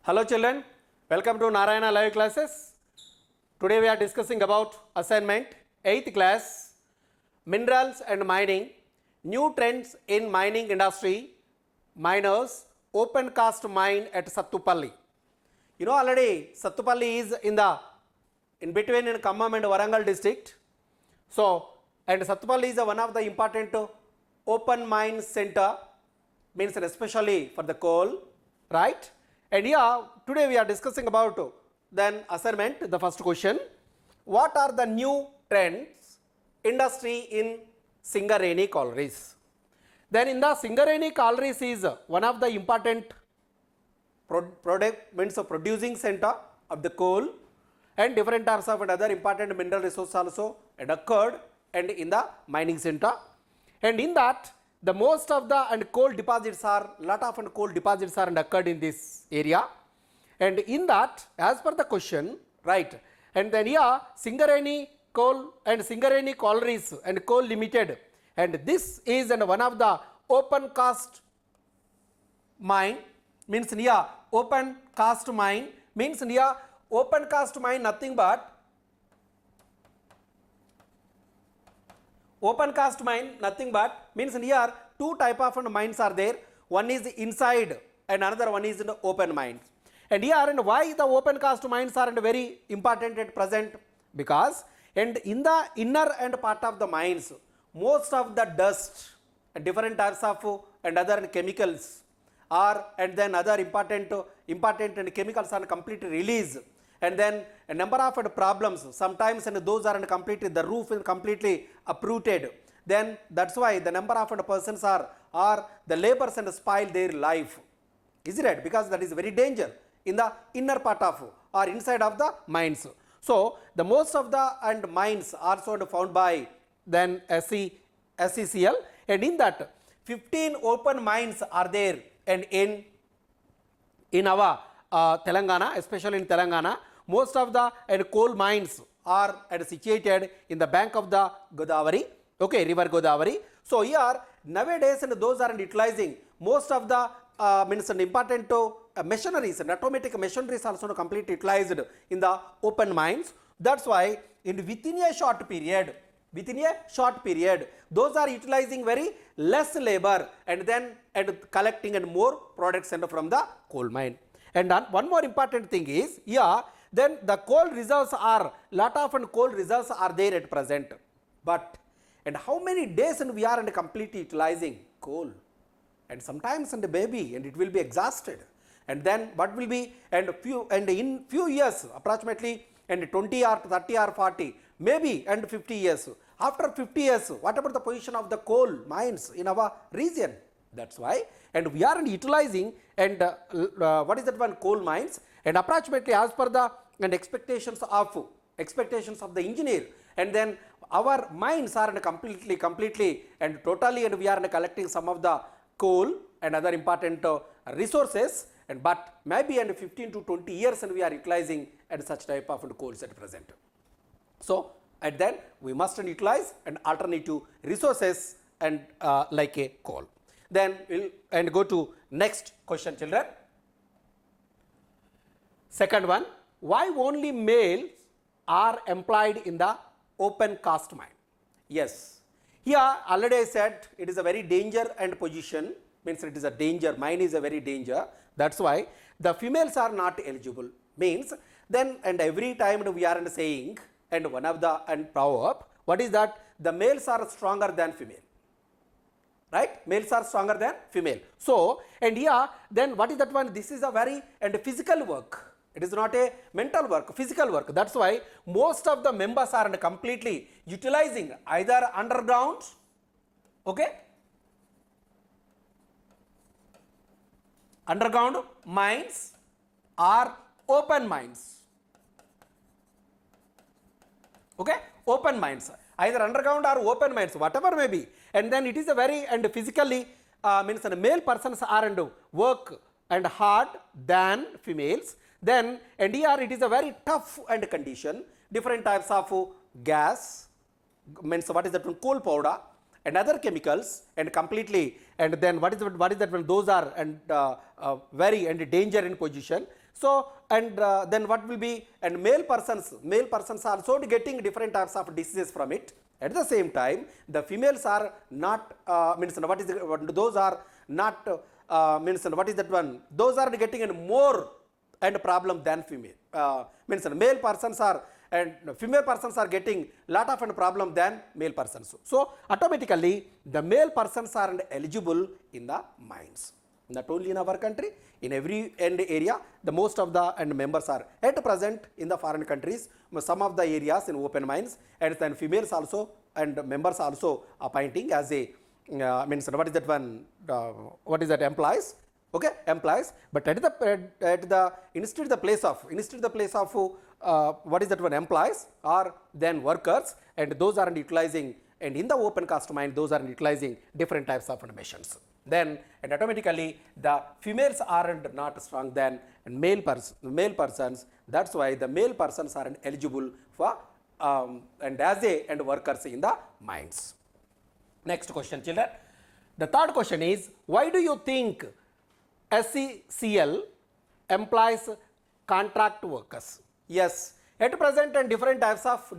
Hello children, welcome to Narayana live classes. Today we are discussing about assignment 8th class minerals and mining, new trends in mining industry, miners open cast mine at Sattupalli. You know already Sattupalli is in between in Khammam and Warangal district. So and Sattupalli is one of the important open mine center, means especially for the coal, right? And yeah, today we are discussing about then assignment, the first question, what are the new trends industry in Singareni collieries? Then in the Singareni collieries is one of the important product, means of producing center of the coal, and different types of other important mineral resources also occurred and in the mining center. And in that the most of the and coal deposits are, lot of and coal deposits are occurred in this area. And in that, as per the question, right, and then yeah, Singareni coal and Singareni collieries and coal limited, and this is one of the open cast mine, means yeah, open cast mine means yeah, open cast mine nothing but open cast mine nothing but means here two type of mines are there. One is inside and another one is in the open mines. And here and why the open cast mines are very important at present, because and in the inner and part of the mines most of the dust and different types of and other chemicals are, and then other important and chemicals are completely released. And then a number of problems sometimes, and those are completely, the roof is completely uprooted. Then that's why the number of persons are the laborers and spoil their life. Is it right? Because that is very danger in the inner part of or inside of the mines. So the most of the and mines are also found by then SECL, and in that 15 open mines are there, and in our Telangana, especially in Telangana, most of the coal mines are situated in the bank of the Godavari, okay, river Godavari. So here nowadays and those are utilizing most of the means an important machineries and automatic machineries also completely utilized in the open mines. That's why within a short period, those are utilizing very less labor and then collecting and more products and from the coal mine. And one more important thing is, yeah, then the coal reserves are, lot of and coal reserves are there at present. But and how many days and we are and completely utilizing coal? And sometimes and baby and it will be exhausted. And then what will be and in few years approximately and 20 or 30 or 40 maybe and 50 years. After 50 years, what about the position of the coal mines in our region? That's why and we are utilizing and what is that one, coal mines, and approximately as per the and expectations of the engineer, and then our mines are completely and totally and we are collecting some of the coal and other important resources, and but maybe in 15 to 20 years and we are utilizing and such type of coals at present. So at then we must utilize an alternative resources and like a coal. Then we'll and go to next question, children. Second one, why only males are employed in the open cast mine? Yes, here already I said it is a very danger and position, means it is a danger, mine is a very danger. That's why the females are not eligible, means then and every time we are saying and one of the and proverb, what is that, the males are stronger than female, right? Males are stronger than female. So and here then what is that one, this is a very and physical work, it is not a mental work, physical work. That's why most of the members are completely utilizing either underground, okay, underground mines or open mines, okay, open mines, either underground or open mines, whatever may be. And then it is a very and physically means male persons are and work and hard than females. Then and here it is a very tough and condition, different types of gas, means what is that one, coal powder and other chemicals, and completely and then what is that when those are and very and danger in position. So, and then what will be, and male persons are also getting different types of diseases from it. At the same time, the females are not, means what is those are not, means what is that one, those are getting a more and problem than female, means male persons are, and female persons are getting lot of problem than male persons. So automatically the male persons are eligible in the mines. Not only in our country, in every end area, the most of the and members are at present in the foreign countries, some of the areas in open mines, and then females also and members also appointing as a, means what is that one, what is that, employees. Okay, employees, but at the instead the place of what is that one, employees or then workers, and those are utilizing, and in the open cast mine those are utilizing different types of emissions. Then and automatically the females are not strong than male persons. That's why the male persons are eligible for and as a and workers in the mines. Next question, children. The third question is, why do you think SCCL employs contract workers? Yes, at present and different types of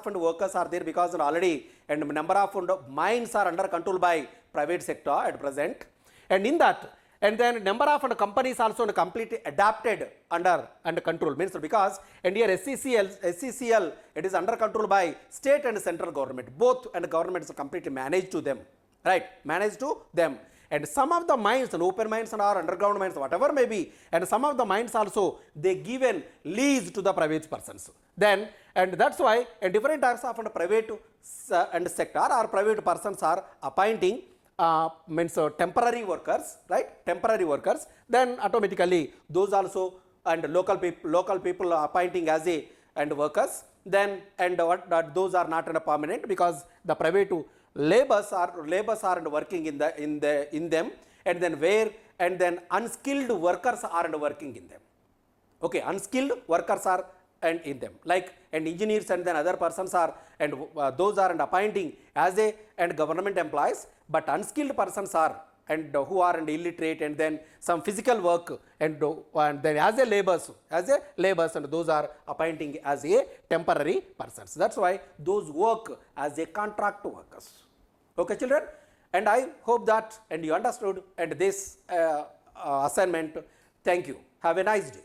and workers are there, because already and number of mines are under control by private sector at present, and in that, and then number of companies also completely adapted under control, means because, and here SCCL it is under control by state and central government, both, and governments completely managed to them, right, managed to them. And some of the mines and open mines and or underground mines, whatever may be, and some of the mines also they given lease to the private persons. Then, and that's why and different types of private and sector or private persons are appointing means temporary workers, right, temporary workers. Then automatically those also and local people are appointing as a and workers. Then and what those are not permanent, because the private labors are working in them, and then where and then unskilled workers are working in them. Okay, unskilled workers are and in them, like and engineers and then other persons are and those are and appointing as a and government employees, but unskilled persons are and who are and illiterate and then some physical work and then as a labors and those are appointing as a temporary persons. That's why those work as a contract workers. Okay, children, and I hope that and you understood and this assignment. Thank you. Have a nice day.